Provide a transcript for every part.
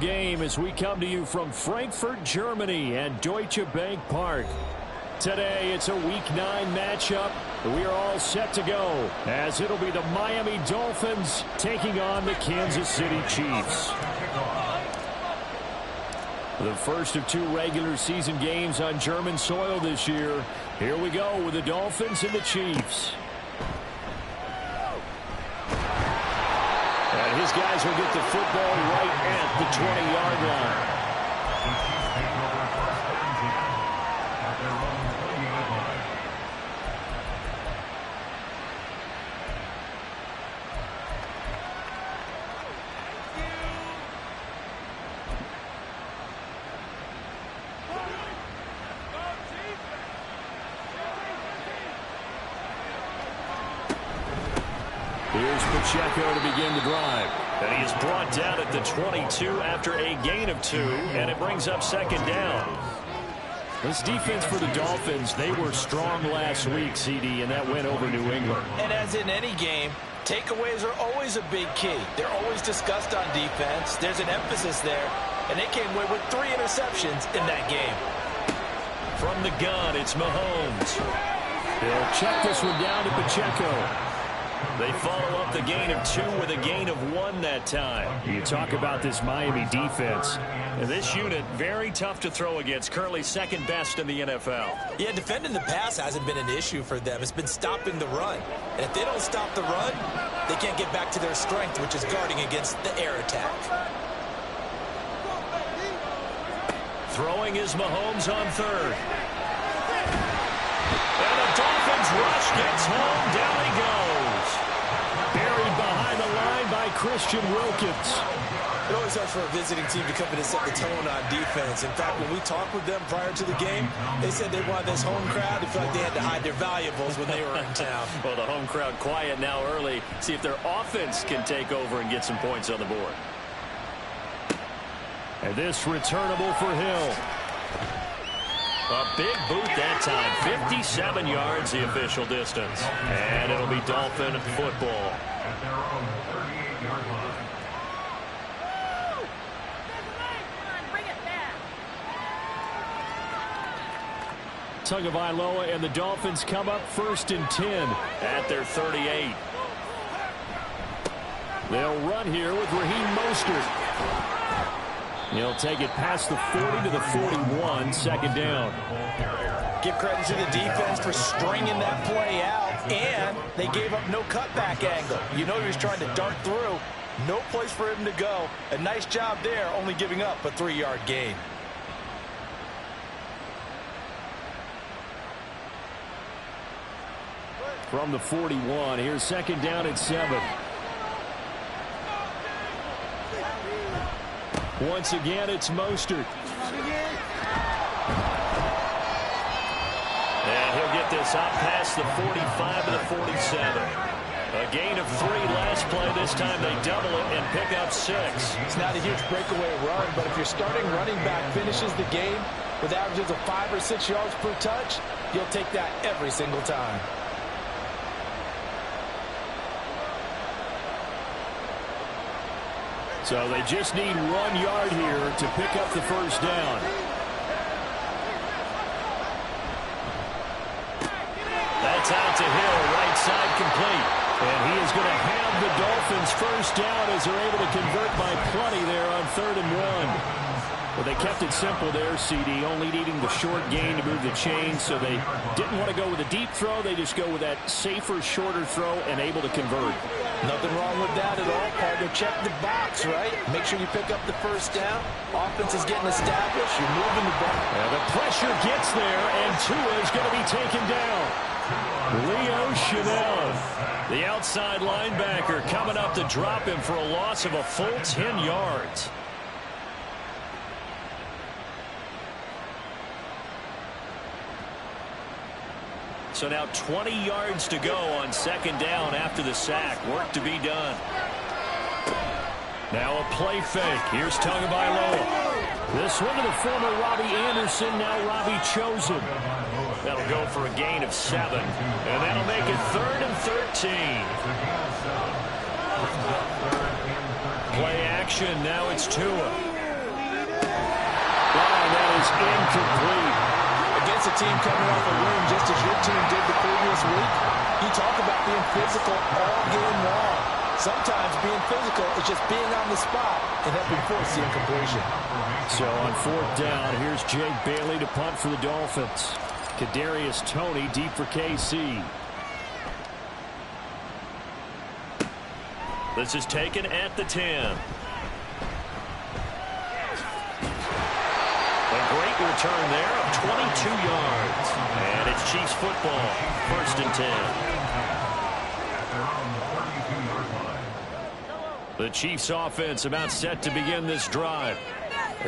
Game as we come to you from Frankfurt, Germany at Deutsche Bank Park. Today it's a Week 9 matchup. We are all set to go as it'll be the Miami Dolphins taking on the Kansas City Chiefs. The first of 2 regular season games on German soil this year. Here we go with the Dolphins and the Chiefs. And his guys will get the football right at the 20-yard line. Here's Pacheco to begin the drive. And he is brought down at the 22 after a gain of 2, and it brings up second down. This defense for the Dolphins, they were strong last week, CD, and that went over New England. And as in any game, takeaways are always a big key. They're always discussed on defense. There's an emphasis there, and they came away with 3 interceptions in that game. From the gun, it's Mahomes. They'll check this one down to Pacheco. They follow up the gain of 2 with a gain of 1 that time. You talk about this Miami defense. And this unit, very tough to throw against, currently second best in the NFL. Yeah, defending the pass hasn't been an issue for them. It's been stopping the run. And if they don't stop the run, they can't get back to their strength, which is guarding against the air attack. Throwing is Mahomes on third. And the Dolphins rush gets home. Down he goes. Buried behind the line by Christian Wilkins. It always helps for a visiting team to come in and set the tone on defense. In fact, when we talked with them prior to the game, they said they wanted this home crowd to feel like they had to hide their valuables when they were in town. Well, the home crowd quiet now early. See if their offense can take over and get some points on the board. And this returnable for Hill. A big boot that time. 57 yards the official distance. And it'll be Dolphin football. Tagovailoa and the Dolphins come up 1st and 10 at their 38. They'll run here with Raheem Mostert. He'll take it past the 40 to the 41, second down. Give credit to the defense for stringing that play out, and they gave up no cutback angle. You know he was trying to dart through. No place for him to go. A nice job there, only giving up a 3-yard gain. From the 41, here's second down at 7. Once again, it's Mostert. And he'll get this up past the 45 to the 47. A gain of 3 last play. This time they double it and pick up 6. It's not a huge breakaway run, but if your starting running back finishes the game with averages of 5 or 6 yards per touch, you'll take that every single time. So they just need 1 yard here to pick up the first down. That's out to Hill, right side complete. And he is going to have the Dolphins first down as they're able to convert by plenty there on 3rd and 1. Well, they kept it simple there, CD, only needing the short gain to move the chain, so they didn't want to go with a deep throw. They just go with that safer, shorter throw and able to convert. Nothing wrong with that at all, partner. Check the box, right? Make sure you pick up the first down. Offense is getting established. You're moving the ball. And the pressure gets there, and Tua is going to be taken down. Leo Chanel, the outside linebacker, coming up to drop him for a loss of a full 10 yards. So now 20 yards to go on second down after the sack. Work to be done. Now a play fake. Here's Tagovailoa. This one to the former Robbie Anderson, now Robbie Chosen. That'll go for a gain of 7. And that'll make it 3rd and 13. Play action. Now it's Tua. complete. Against a team coming off a win just as your team did the previous week, you talk about being physical all game long. Sometimes being physical is just being on the spot and helping force the incompletion. So on fourth down, here's Jake Bailey to punt for the Dolphins. Kadarius Toney deep for KC. This is taken at the 10. A great return there of 22 yards. And it's Chiefs football, 1st and 10. The Chiefs offense about set to begin this drive.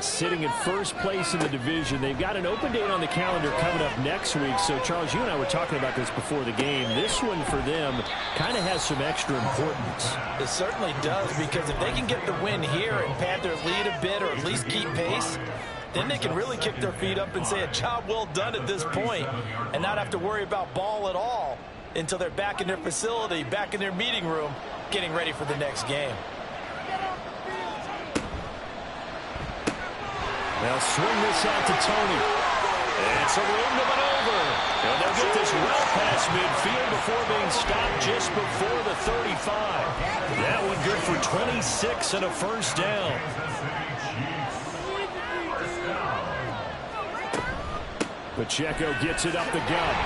Sitting in first place in the division. They've got an open date on the calendar coming up next week. So, Charles, you and I were talking about this before the game. This one for them kind of has some extra importance. It certainly does, because if they can get the win here and pad their lead a bit or at least keep pace, then they can really kick their feet up and say a job well done at this point and not have to worry about ball at all until they're back in their facility, back in their meeting room, getting ready for the next game. They'll swing this out to Toney. It's a room to maneuver. And they'll get this well past midfield before being stopped just before the 35. That one good for 26 and a first down. Pacheco gets it up the gut.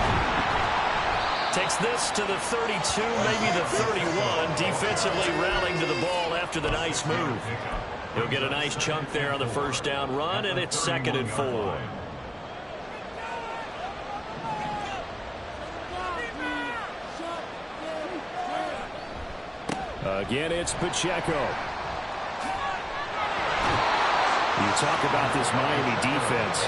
Takes this to the 32, maybe the 31. Defensively rallying to the ball after the nice move. He'll get a nice chunk there on the first down run, and it's 2nd and 4. Again, it's Pacheco. You talk about this Miami defense.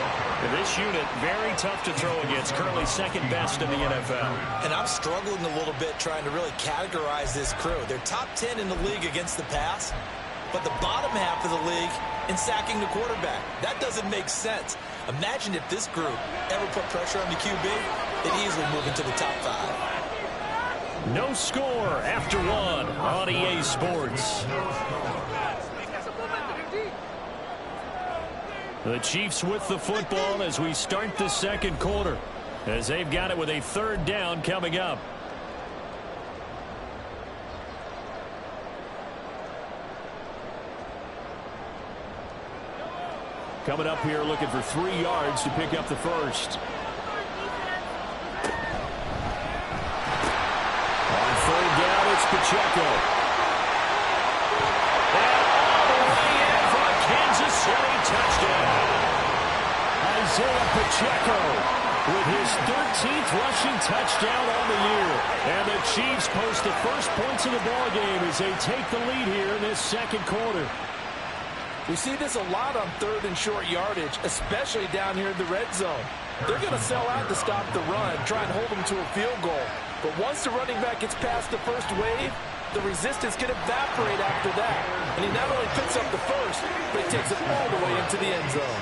This unit, very tough to throw against, currently 2nd best in the NFL. And I'm struggling a little bit trying to really categorize this crew. They're top 10 in the league against the pass, but the bottom half of the league in sacking the quarterback. That doesn't make sense. Imagine if this group ever put pressure on the QB, they'd easily move into the top 5. No score after 1 on EA Sports. The Chiefs with the football as we start the 2nd quarter, as they've got it with a 3rd down coming up. Coming up here looking for 3 yards to pick up the first. On 3rd down, it's Pacheco. And all the way in for a Kansas City touchdown. Isaiah Pacheco with his 13th rushing touchdown on the year. And the Chiefs post the first points of the ballgame as they take the lead here in this 2nd quarter. We see this a lot on 3rd and short yardage, especially down here in the red zone. They're going to sell out to stop the run, try and hold them to a field goal. But once the running back gets past the first wave, the resistance can evaporate after that. And he not only picks up the first, but he takes it all the way into the end zone.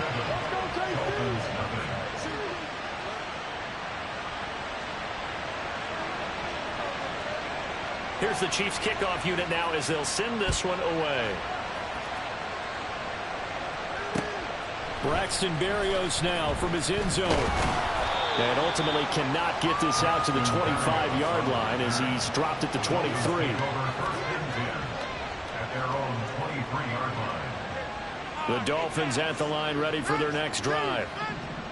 Here's the Chiefs kickoff unit now as they'll send this one away. Braxton Berrios now from his end zone. And ultimately cannot get this out to the 25-yard line as he's dropped at the 23. The Dolphins at the line ready for their next drive.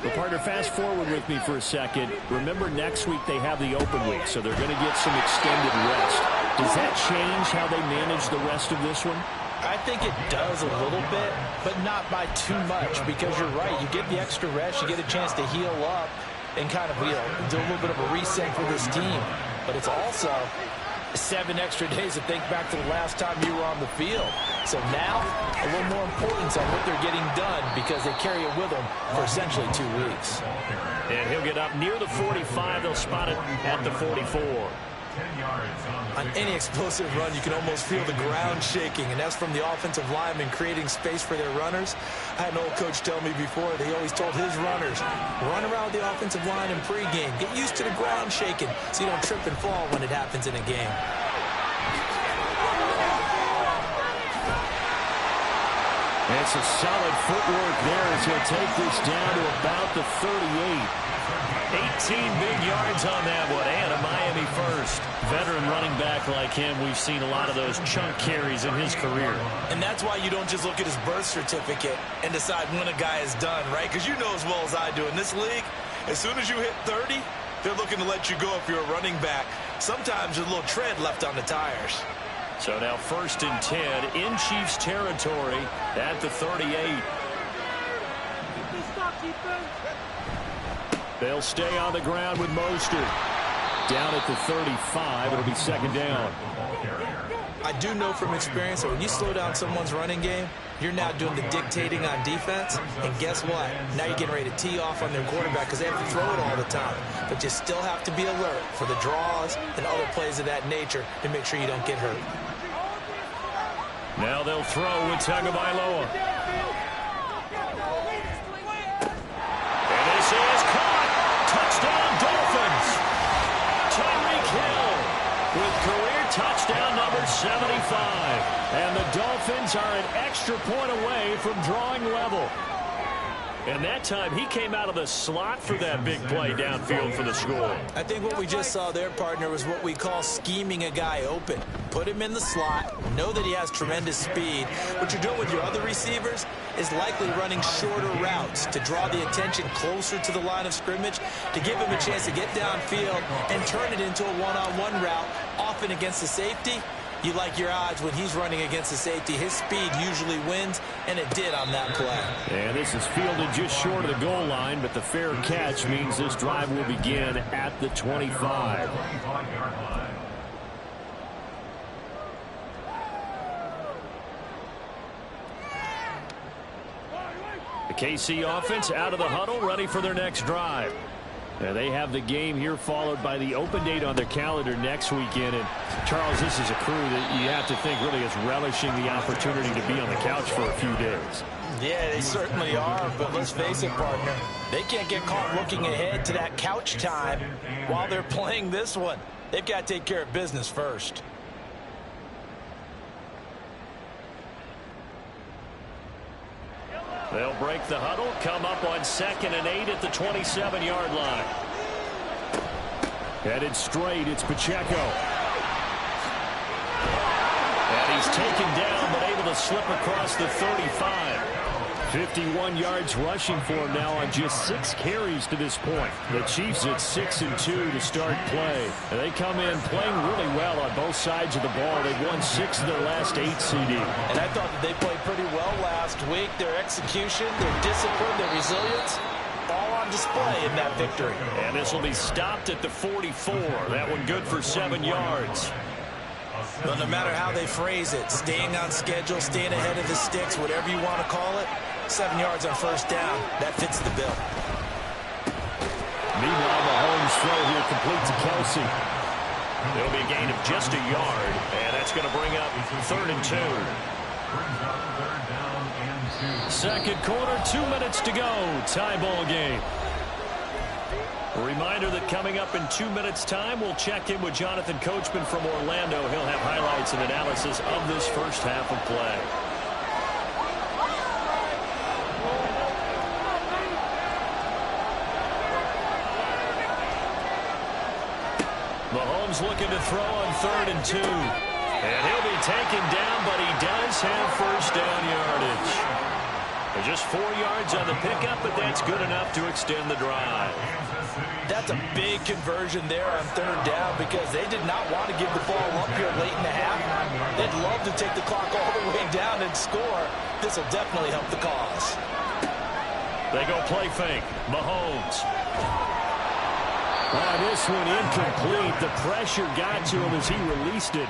Well, partner, fast forward with me for a second. Remember, next week they have the open week, so they're going to get some extended rest. Does that change how they manage the rest of this one? I think it does a little bit, but not by too much, because you're right. You get the extra rest, you get a chance to heal up and kind of, do a little bit of a reset for this team. But it's also 7 extra days to think back to the last time you were on the field. So now, a little more importance on what they're getting done because they carry it with them for essentially 2 weeks. And he'll get up near the 45. They'll spot it at the 44. On any explosive run, you can almost feel the ground shaking, and that's from the offensive linemen creating space for their runners. I had an old coach tell me before, he always told his runners, run around the offensive line in pregame. Get used to the ground shaking so you don't trip and fall when it happens in a game. And some solid footwork there as he'll take this down to about the 38. 18 big yards on that one, and a Miami first. Veteran running back like him, we've seen a lot of those chunk carries in his career. And that's why you don't just look at his birth certificate and decide when a guy is done, right? Because you know as well as I do, in this league, as soon as you hit 30, they're looking to let you go if you're a running back. Sometimes there's a little tread left on the tires. So now 1st and 10 in Chiefs territory at the 38. They'll stay on the ground with Mostert. Down at the 35, it'll be 2nd down. I do know from experience that when you slow down someone's running game, you're now doing the dictating on defense. And guess what? Now you're getting ready to tee off on their quarterback because they have to throw it all the time. But you still have to be alert for the draws and other plays of that nature to make sure you don't get hurt. Now they'll throw with Tagovailoa. And this is caught. Touchdown, Dolphins. Tyreek Hill with career touchdown number 75. And the Dolphins are an extra point away from drawing level. And that time he came out of the slot for that big play downfield for the score. I think what we just saw there, partner, was what we call scheming a guy open. Put him in the slot, know that he has tremendous speed. What you're doing with your other receivers is likely running shorter routes to draw the attention closer to the line of scrimmage, to give him a chance to get downfield and turn it into a one-on-one route, often against the safety. You like your odds when he's running against the safety. His speed usually wins, and it did on that play. And this is fielded just short of the goal line, but the fair catch means this drive will begin at the 25. The KC offense out of the huddle, ready for their next drive. And they have the game here followed by the open date on their calendar next weekend. And, Charles, this is a crew that you have to think really is relishing the opportunity to be on the couch for a few days. Yeah, they certainly are, but let's face it, partner. They can't get caught looking ahead to that couch time while they're playing this one. They've got to take care of business first. They'll break the huddle, come up on 2nd and 8 at the 27-yard line. Headed straight, it's Pacheco. And he's taken down, but able to slip across the 35. 51 yards rushing for him now on just 6 carries to this point. The Chiefs at 6-2 to start play. And they come in playing really well on both sides of the ball. They've won 6 of their last 8, CD. And I thought that they played pretty well last week. Their execution, their discipline, their resilience, all on display in that victory. And this will be stopped at the 44. That one good for 7 yards. But no matter how they phrase it, staying on schedule, staying ahead of the sticks, whatever you want to call it, 7 yards on 1st down, that fits the bill. Meanwhile, Mahomes' throw here complete to Kelsey. It'll be a gain of just a yard, and that's going to bring up 3rd and 2. 2nd quarter, 2 minutes to go. Tie ball game. A reminder that coming up in 2 minutes' time, we'll check in with Jonathan Coachman from Orlando. He'll have highlights and analysis of this first half of play. Mahomes looking to throw on 3rd and 2. And he'll be taken down, but he does have 1st down yardage. They're just 4 yards on the pickup, but that's good enough to extend the drive. That's a big conversion there on 3rd down because they did not want to give the ball up here late in the half. They'd love to take the clock all the way down and score. This will definitely help the cause. They go play fake. Mahomes. This one incomplete. The pressure got to him as he released it.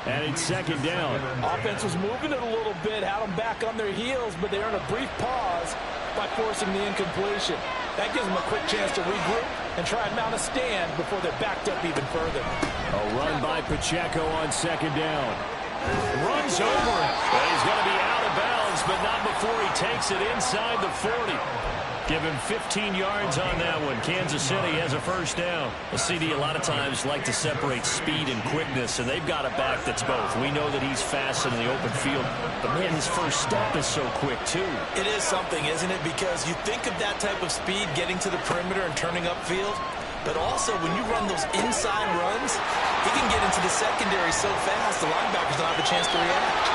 And it's 2nd down. Offense was moving it a little bit, had them back on their heels, but they're in a brief pause by forcing the incompletion. That gives them a quick chance to regroup and try and mount a stand before they're backed up even further. A run by Pacheco on 2nd down. Runs over it. And he's going to be out of bounds yards, but not before he takes it inside the 40. Give him 15 yards on that one. Kansas City has a first down. The CD a lot of times like to separate speed and quickness, and they've got a back that's both. We know that he's fast in the open field, but man, his first step is so quick too. It is something, isn't it? Because you think of that type of speed getting to the perimeter and turning upfield, but also when you run those inside runs, he can get into the secondary so fast the linebackers don't have a chance to react.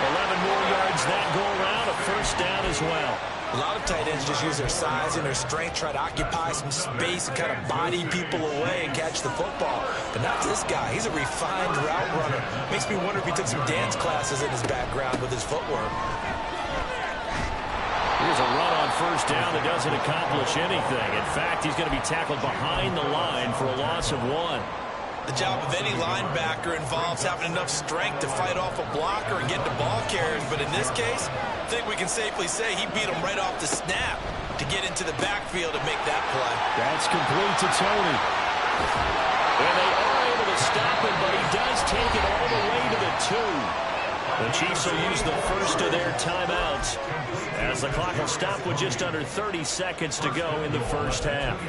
11 more yards that go around, a first down as well. A lot of tight ends just use their size and their strength, try to occupy some space and kind of body people away and catch the football. But not this guy. He's a refined route runner. Makes me wonder if he took some dance classes in his background with his footwork. Here's a run on first down that doesn't accomplish anything. In fact, he's going to be tackled behind the line for a loss of 1. The job of any linebacker involves having enough strength to fight off a blocker and get the ball carriers. But in this case, I think we can safely say he beat him right off the snap to get into the backfield and make that play. That's complete to Tony. And they are able to stop him, but he does take it all the way to the 2. The Chiefs will use the first of their timeouts as the clock will stop with just under 30 seconds to go in the first half.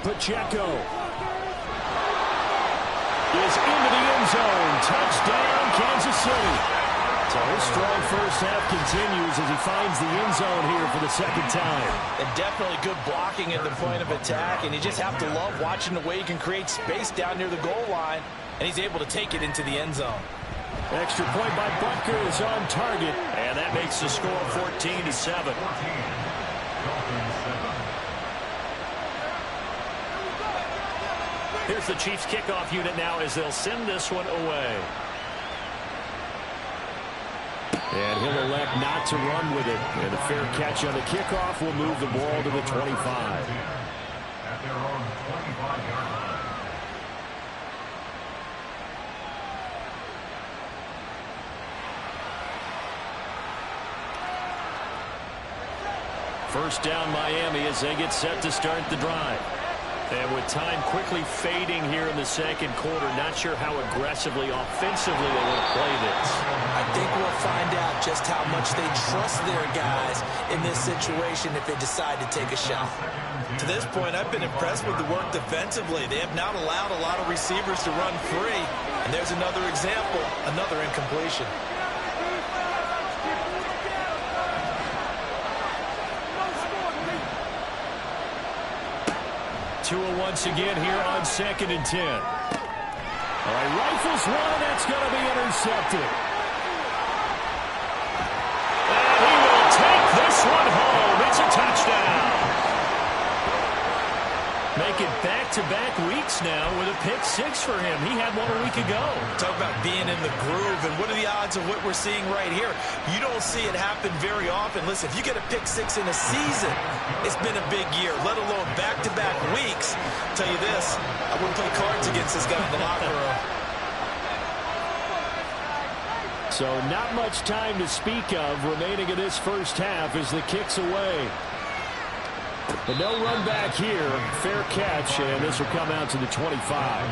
Pacheco is into the end zone. Touchdown, Kansas City. So his strong first half continues as he finds the end zone here for the second time. And definitely good blocking at the point of attack, and you just have to love watching the way he can create space down near the goal line, and he's able to take it into the end zone. Extra point by Butker is on target, and that makes the score 14-7. Here's the Chiefs kickoff unit now as they'll send this one away. And he'll elect not to run with it. And a fair catch on the kickoff will move the ball to the 25. At their own 25-yard line. First down Miami as they get set to start the drive. And with time quickly fading here in the second quarter, not sure how aggressively, offensively they want to play this. I think we'll find out just how much they trust their guys in this situation if they decide to take a shot. To this point, I've been impressed with the work defensively. They have not allowed a lot of receivers to run free. And there's another example, another incompletion. Tua once again here on 2nd and 10. All right, rifles one, and that's going to be intercepted. And he will take this one home. It's a touchdown. Making back-to-back weeks now with a pick 6 for him. He had one a week ago. Talk about being in the groove, and what are the odds of what we're seeing right here? You don't see it happen very often. Listen, if you get a pick 6 in a season, it's been a big year, let alone back-to-back weeks. I'll tell you this, I wouldn't play cards against this guy in the locker room. So not much time to speak of remaining in this first half as the kick's away. But no run back here. Fair catch, and this will come out to the 25.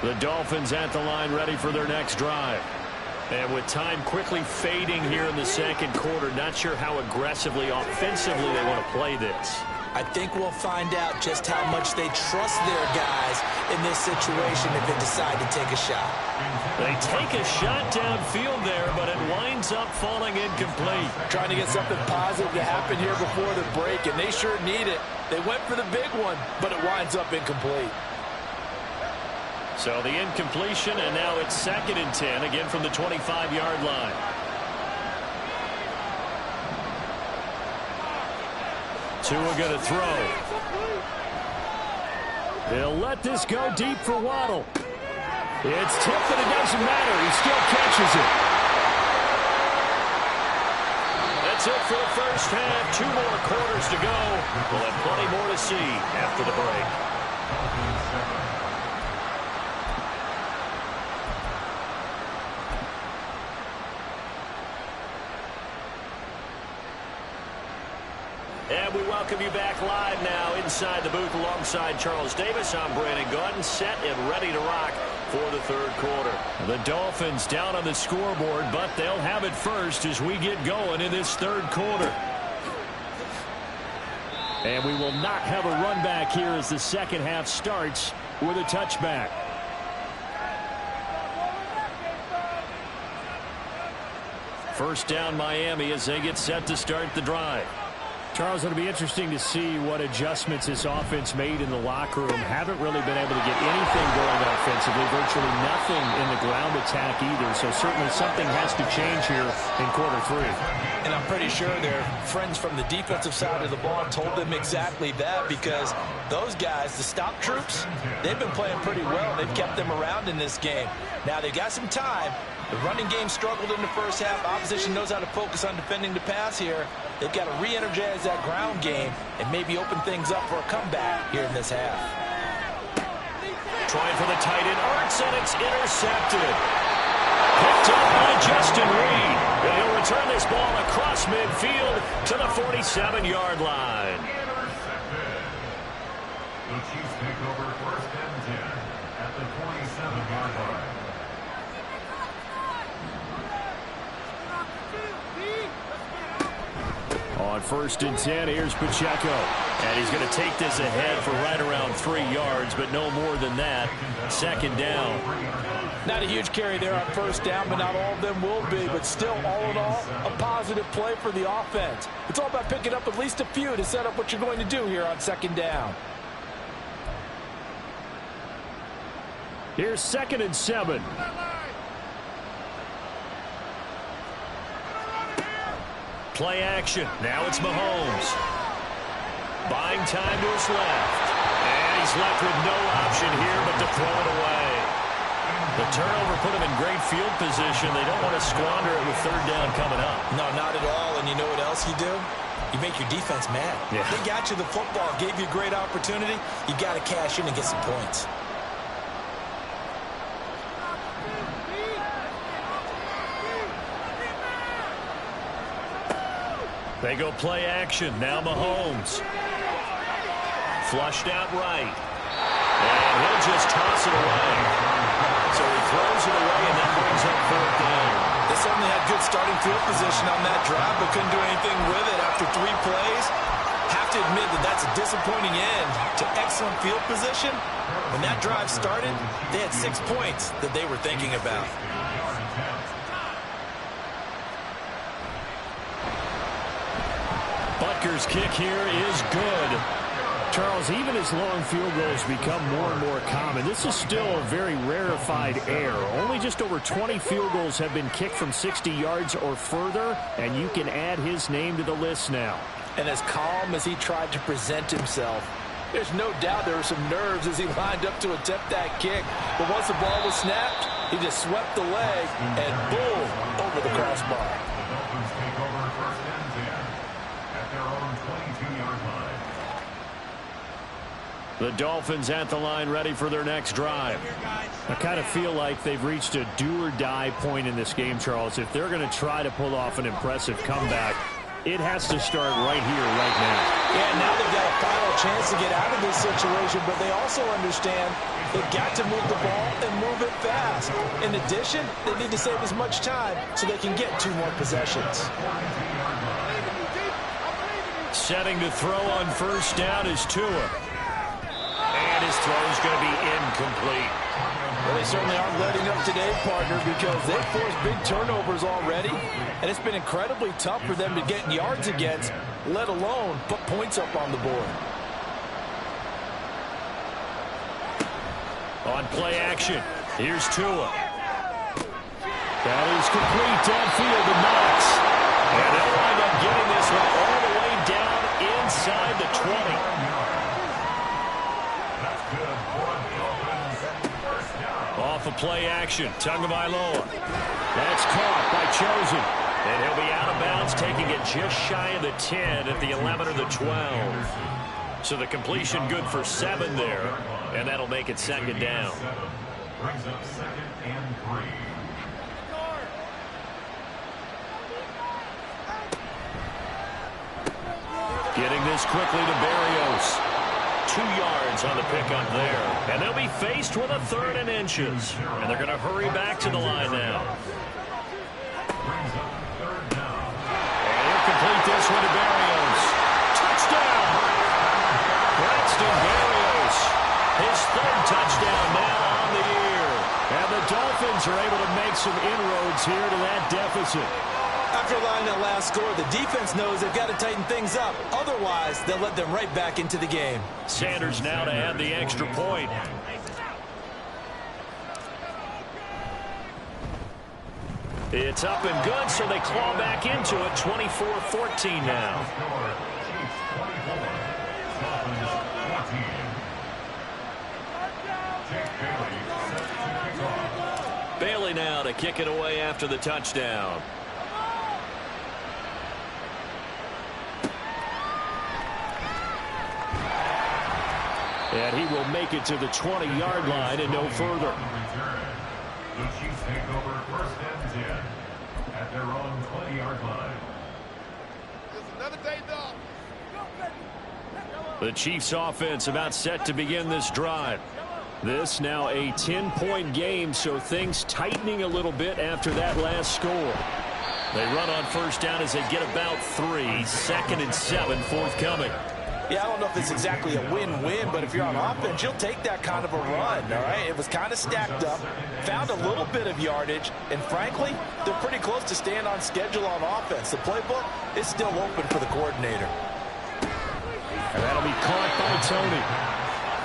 The Dolphins at the line ready for their next drive. And with time quickly fading here in the second quarter, not sure how aggressively, offensively they want to play this. I think we'll find out just how much they trust their guys in this situation if they decide to take a shot. They take a shot downfield there, but it winds up falling incomplete. Trying to get something positive to happen here before the break, and they sure need it. They went for the big one, but it winds up incomplete. So the incompletion, and now it's 2nd and 10, again from the 25-yard line. Tua going to throw. He'll let this go deep for Waddle. It's tipped, but it doesn't matter. He still catches it. That's it for the first half. 2 more quarters to go. We'll have plenty more to see after the break. And we welcome you back live now inside the booth alongside Charles Davis. I'm Brandon Gaudin, set and ready to rock for the third quarter. The Dolphins down on the scoreboard, but they'll have it first as we get going in this third quarter. And we will not have a run back here as the second half starts with a touchback. First down Miami as they get set to start the drive. Charles, it'll be interesting to see what adjustments this offense made in the locker room. Haven't really been able to get anything going offensively. Virtually nothing in the ground attack either. So certainly something has to change here in quarter 3. And I'm pretty sure their friends from the defensive side of the ball told them exactly that, because those guys, the stop troops, they've been playing pretty well. They've kept them around in this game. Now they've got some time. The running game struggled in the first half. Opposition knows how to focus on defending the pass here. They've got to re-energize that ground game and maybe open things up for a comeback here in this half. Trying for the tight end, Arts, and it's intercepted. Picked up by Justin Reed. And he'll return this ball across midfield to the 47-yard line. The Chiefs take over first and 10 at the 47-yard line. On first and 10, here's Pacheco. And he's going to take this ahead for right around 3 yards, but no more than that. Second down. Not a huge carry there on first down, but not all of them will be. But still, all in all, a positive play for the offense. It's all about picking up at least a few to set up what you're going to do here on second down. Here's 2nd and 7. Play action. Now it's Mahomes. Buying time to his left. And he's left with no option here but to throw it away. The turnover put him in great field position. They don't want to squander it with third down coming up. No, not at all. And you know what else you do? You make your defense mad. Yeah. They got you the football, gave you a great opportunity. You got to cash in and get some points. They go play action. Now Mahomes. Flushed out right. And he'll just toss it away. So he throws it away, and that brings up fourth down. They certainly had good starting field position on that drive, but couldn't do anything with it after 3 plays. Have to admit that that's a disappointing end to excellent field position. When that drive started, they had 6 points that they were thinking about. Butker's kick here is good. Charles, even as long field goals become more and more common, this is still a very rarefied air. Only just over 20 field goals have been kicked from 60 yards or further, and you can add his name to the list now. And as calm as he tried to present himself, there's no doubt there were some nerves as he lined up to attempt that kick. But once the ball was snapped, he just swept the leg and boom, over the crossbar. The Dolphins take over first and 10 at their own 22-yard line. The Dolphins at the line ready for their next drive. I kind of feel like they've reached a do-or-die point in this game, Charles. If they're going to try to pull off an impressive comeback, it has to start right here, right now. Yeah, now they've got a final chance to get out of this situation, but they also understand they've got to move the ball and move it fast. In addition, they need to save as much time so they can get 2 more possessions. Setting to throw on first down is Tua. And his throw is going to be incomplete. Well, they certainly aren't letting up today, partner, because they've forced big turnovers already, and it's been incredibly tough for them to get yards against, let alone put points up on the board. On play action, here's Tua. That is complete downfield to Knox. And they'll wind up getting this one all the way down inside the 20. Off a play action. Tagovailoa. That's caught by Chosen. And he'll be out of bounds, taking it just shy of the 10 at the 11 or the 12. So the completion good for 7 there. And that'll make it second down. Brings up 2nd and 3. Getting this quickly to Berrios. 2 yards on the pickup there. And they'll be faced with a 3rd and inches. And they're going to hurry back to the line now. Brings up 3rd down. And he'll complete this one to Berrios. Touchdown! Braxton Berrios. His 3rd touchdown now on the year. And the Dolphins are able to make some inroads here to that deficit. After allowing that last score, the defense knows they've got to tighten things up. Otherwise, they'll let them right back into the game. Sanders now to add the extra point. It's up and good, so they claw back into it. 24-14 now. Chiefs 24. Dolphins 14. Jake Bailey set to kick off. Bailey now to kick it away after the touchdown. And he will make it to the 20-yard line and no further. The Chiefs take over 1st and 10 at their own 20-yard line. The Chiefs offense about set to begin this drive. This now a 10-point game, so things tightening a little bit after that last score. They run on 1st down as they get about 3. 2nd and 7 forthcoming. Yeah, I don't know if it's exactly a win-win, but if you're on offense, you'll take that kind of a run, all right? It was kind of stacked up, found a little bit of yardage, and frankly, they're pretty close to staying on schedule on offense. The playbook is still open for the coordinator. And that'll be caught by Tony.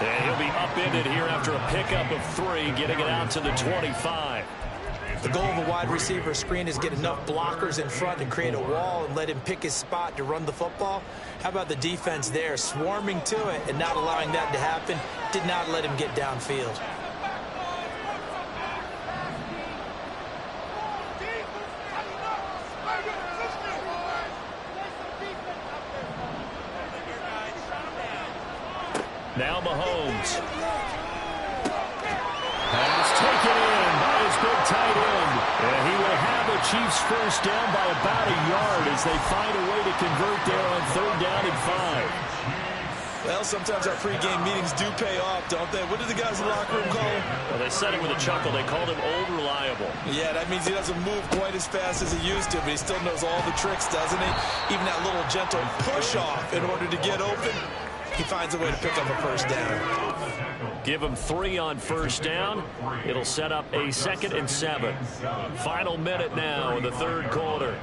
And he'll be upended here after a pickup of 3, getting it out to the 25. The goal of a wide receiver screen is get enough blockers in front to create a wall and let him pick his spot to run the football. How about the defense there, swarming to it and not allowing that to happen? Did not let him get downfield. Now Mahomes. And it's taken in by his big tight end. And he will have the Chiefs 1st down by about a yard as they find a way to convert there on 3rd down and 5. Well, sometimes our pregame meetings do pay off, don't they? What did the guys in the locker room call him? Well, they said it with a chuckle. They called him Old Reliable. Yeah, that means he doesn't move quite as fast as he used to, but he still knows all the tricks, doesn't he? Even that little gentle push-off in order to get open. He finds a way to pick up a 1st down. Give him 3 on 1st down. It'll set up a 2nd and 7. Final minute now in the 3rd quarter.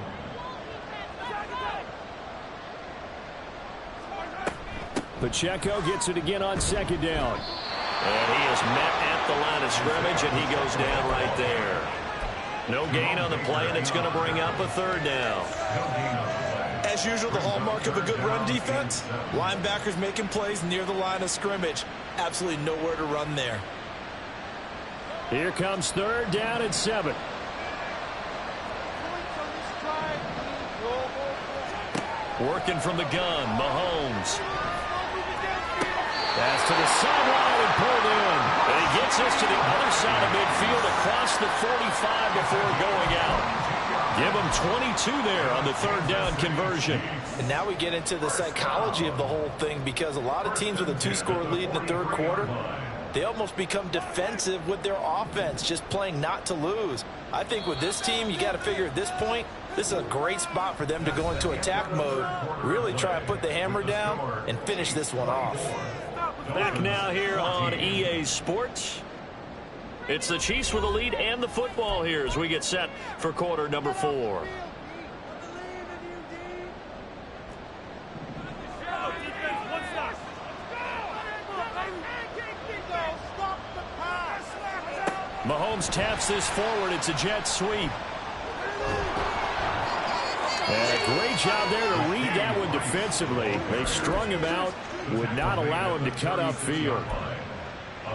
Pacheco gets it again on 2nd down. And he is met at the line of scrimmage, and he goes down right there. No gain on the play, and it's going to bring up a 3rd down. As usual, the hallmark of a good run defense, linebackers making plays near the line of scrimmage. Absolutely nowhere to run there. Here comes 3rd down and 7. Working from the gun, Mahomes. Pass to the sideline and pulled in. And he gets us to the other side of midfield across the 45 before going out. Give him 22 there on the 3rd down conversion. And now we get into the psychology of the whole thing, because a lot of teams with a 2-score lead in the 3rd quarter, they almost become defensive with their offense, just playing not to lose. I think with this team, you got to figure at this point, this is a great spot for them to go into attack mode, really try to put the hammer down and finish this one off. Back now here on EA Sports. It's the Chiefs with the lead and the football here as we get set for quarter number 4. Mahomes taps this forward. It's a jet sweep. And a great job there to read that one defensively. They strung him out, would not allow him to cut upfield.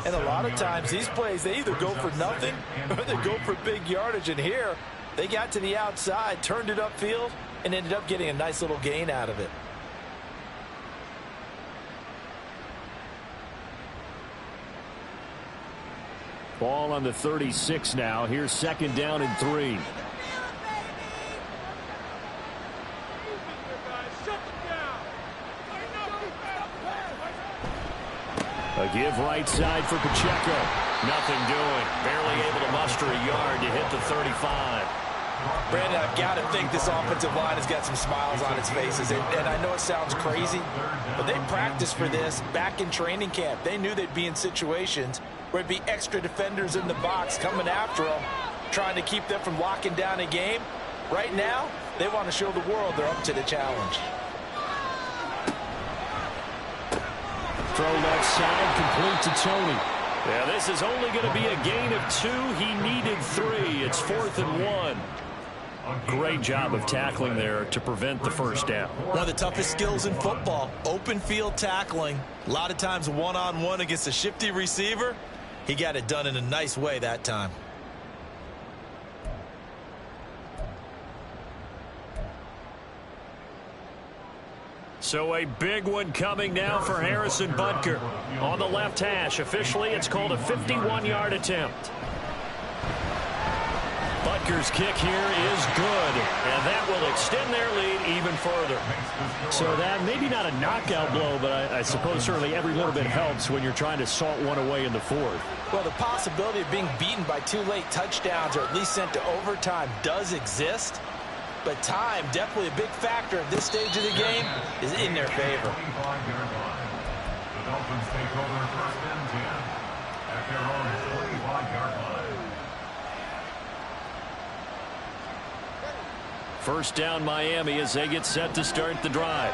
And a lot of times these plays, they either go for nothing or they go for big yardage. And here, they got to the outside, turned it upfield, and ended up getting a nice little gain out of it. Ball on the 36 now. Here's 2nd down and 3. A give right side for Pacheco. Nothing doing. Barely able to muster a yard to hit the 35. Brandon, I've got to think this offensive line has got some smiles on its faces. And I know it sounds crazy, but they practiced for this back in training camp. They knew they'd be in situations where it'd be extra defenders in the box coming after them, trying to keep them from locking down a game. Right now, they want to show the world they're up to the challenge. Throw left side, complete to Tony. Yeah, this is only going to be a gain of 2. He needed 3. It's 4th and 1. Great job of tackling there to prevent the first down. One of the toughest skills in football, open field tackling. A lot of times one-on-one against a shifty receiver. He got it done in a nice way that time. So a big one coming now for Harrison Butker. On the left hash, officially it's called a 51-yard attempt. Butker's kick here is good, and that will extend their lead even further. So that maybe not a knockout blow, but I suppose certainly every little bit helps when you're trying to salt one away in the 4th. Well, the possibility of being beaten by 2 late touchdowns or at least sent to overtime does exist. But time, definitely a big factor at this stage of the game, is in their favor. The Dolphins take over 1st and 10 at their own 25-yard line. 1st down Miami as they get set to start the drive.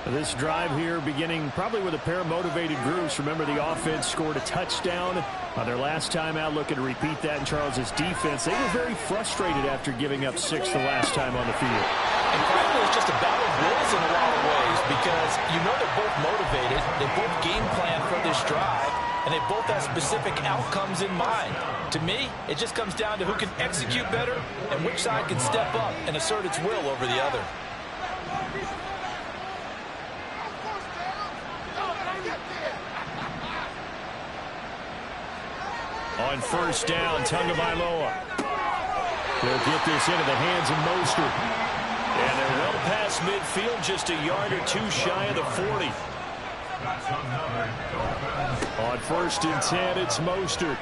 This drive here beginning probably with a pair of motivated groups. Remember, the offense scored a touchdown on their last time out, looking to repeat that in Charles' defense. They were very frustrated after giving up 6 the last time on the field. And frankly, it's just a battle of wills in a lot of ways because you know they're both motivated, they both game plan for this drive, and they both have specific outcomes in mind. To me, it just comes down to who can execute better and which side can step up and assert its will over the other. On 1st down, Tagovailoa. They'll get this into the hands of Mostert. And they're well past midfield, just a yard or 2 shy of the 40. On 1st and 10, it's Mostert.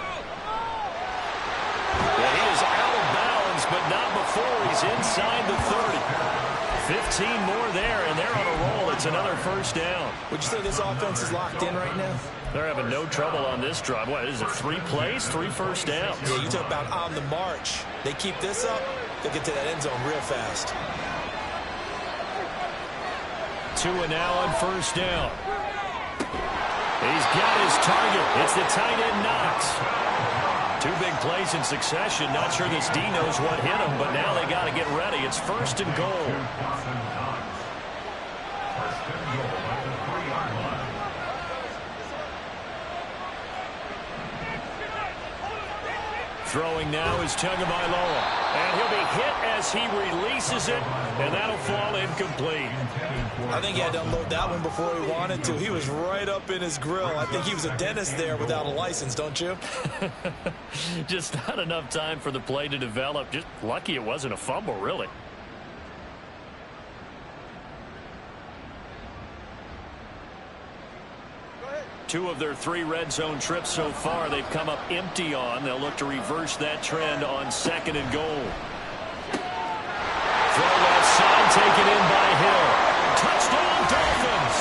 Well, he is out of bounds, but not before he's inside the 30. 15 more there, and they're on a roll. It's another 1st down. Would you say this offense is locked in right now? They're having no trouble on this drive. What is it, 3 plays, 3 1st downs? Yeah, you talk about on the march. They keep this up, they'll get to that end zone real fast. 2 and now on 1st down. He's got his target. It's the tight end Knox. 2 big plays in succession. Not sure this D knows what hit him, but now they got to get ready. It's 1st and goal. Throwing now is Tagovailoa. And he'll be hit as he releases it, and that'll fall incomplete. I think he had to unload that one before he wanted to. He was right up in his grill. I think he was a dentist there without a license, don't you? Just not enough time for the play to develop. Just lucky it wasn't a fumble, really. Two of their 3 red zone trips so far they've come up empty on. They'll look to reverse that trend on 2nd and goal. Throw left side, taken in by Hill. Touchdown Dolphins!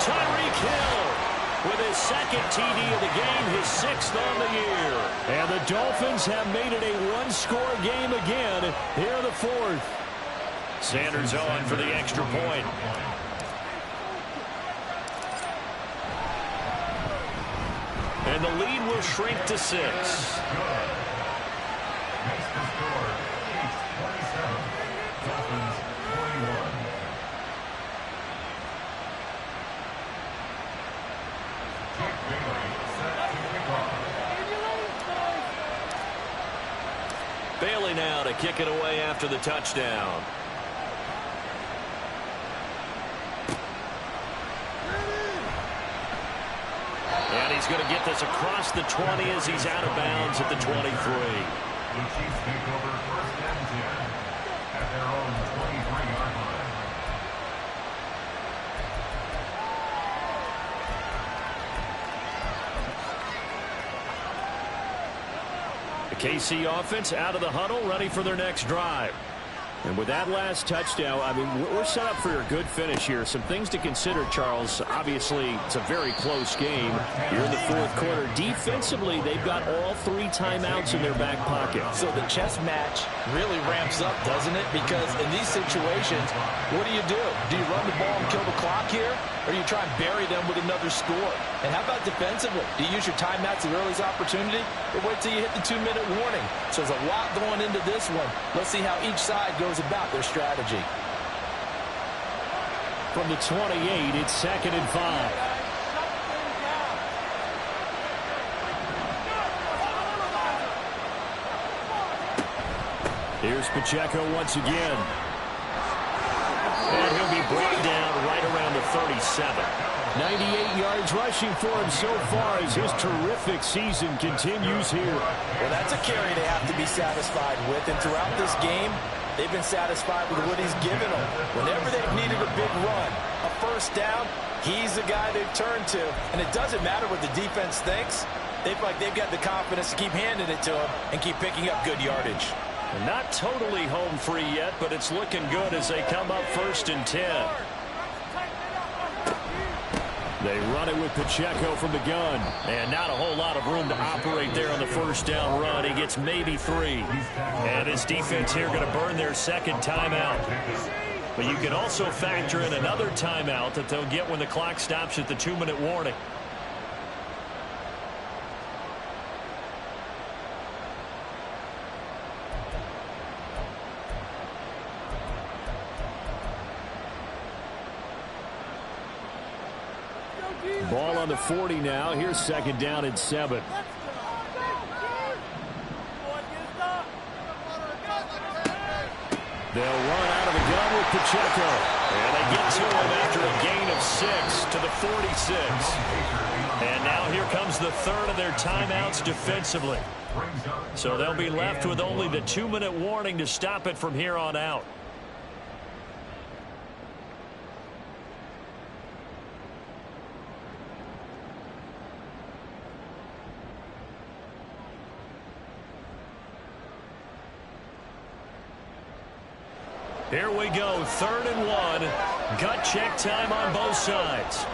Tyreek Hill with his 2nd TD of the game, his 6th on the year. And the Dolphins have made it a 1-score game again here in the 4th. Sanders on for the extra point. And the lead will shrink to 6. Makes the score Chiefs 27, Dolphins 21. Kick Bailey set to to kick it away after the touchdown. And he's going to get this across the 20 as he's out of bounds at the 23. The Chiefs take over first and 10 at their own 23-yard line. The KC offense out of the huddle, ready for their next drive. And with that last touchdown, I mean, we're set up for a good finish here. Some things to consider, Charles. Obviously, it's a very close game. You're in the fourth quarter. Defensively, they've got all 3 timeouts in their back pocket. So the chess match really ramps up, doesn't it? Because in these situations, what do? Do you run the ball and kill the clock here? Or do you try and bury them with another score? And how about defensively? Do you use your timeouts at earliest opportunity? Or wait till you hit the 2-minute warning? So there's a lot going into this one. Let's see how each side goes about their strategy. From the 28, it's 2nd and 5. Here's Pacheco once again. And he'll be brought down right around the 37. 98 yards rushing for him so far as his terrific season continues here. Well, that's a carry they have to be satisfied with. And throughout this game, they've been satisfied with what he's given them. Whenever they've needed a big run, a first down, he's the guy they've turned to. And it doesn't matter what the defense thinks. They feel like they've got the confidence to keep handing it to him and keep picking up good yardage. Not totally home free yet, but it's looking good as they come up 1st and 10. They run it with Pacheco from the gun. And not a whole lot of room to operate there on the first down run. He gets maybe 3. And his defense here going to burn their 2nd timeout. But you can also factor in another timeout that they'll get when the clock stops at the 2-minute warning. Ball on the 40 now. Here's 2nd down and 7. They'll run out of the gun with Pacheco. And they get to him after a gain of 6 to the 46. And now here comes the 3rd of their timeouts defensively. So they'll be left with only the 2-minute warning to stop it from here on out. Here we go, 3rd and 1. Gut check time on both sides.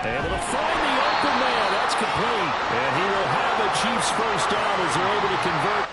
Able to find the open man. That's complete. And he will have the Chiefs first down as they're able to convert.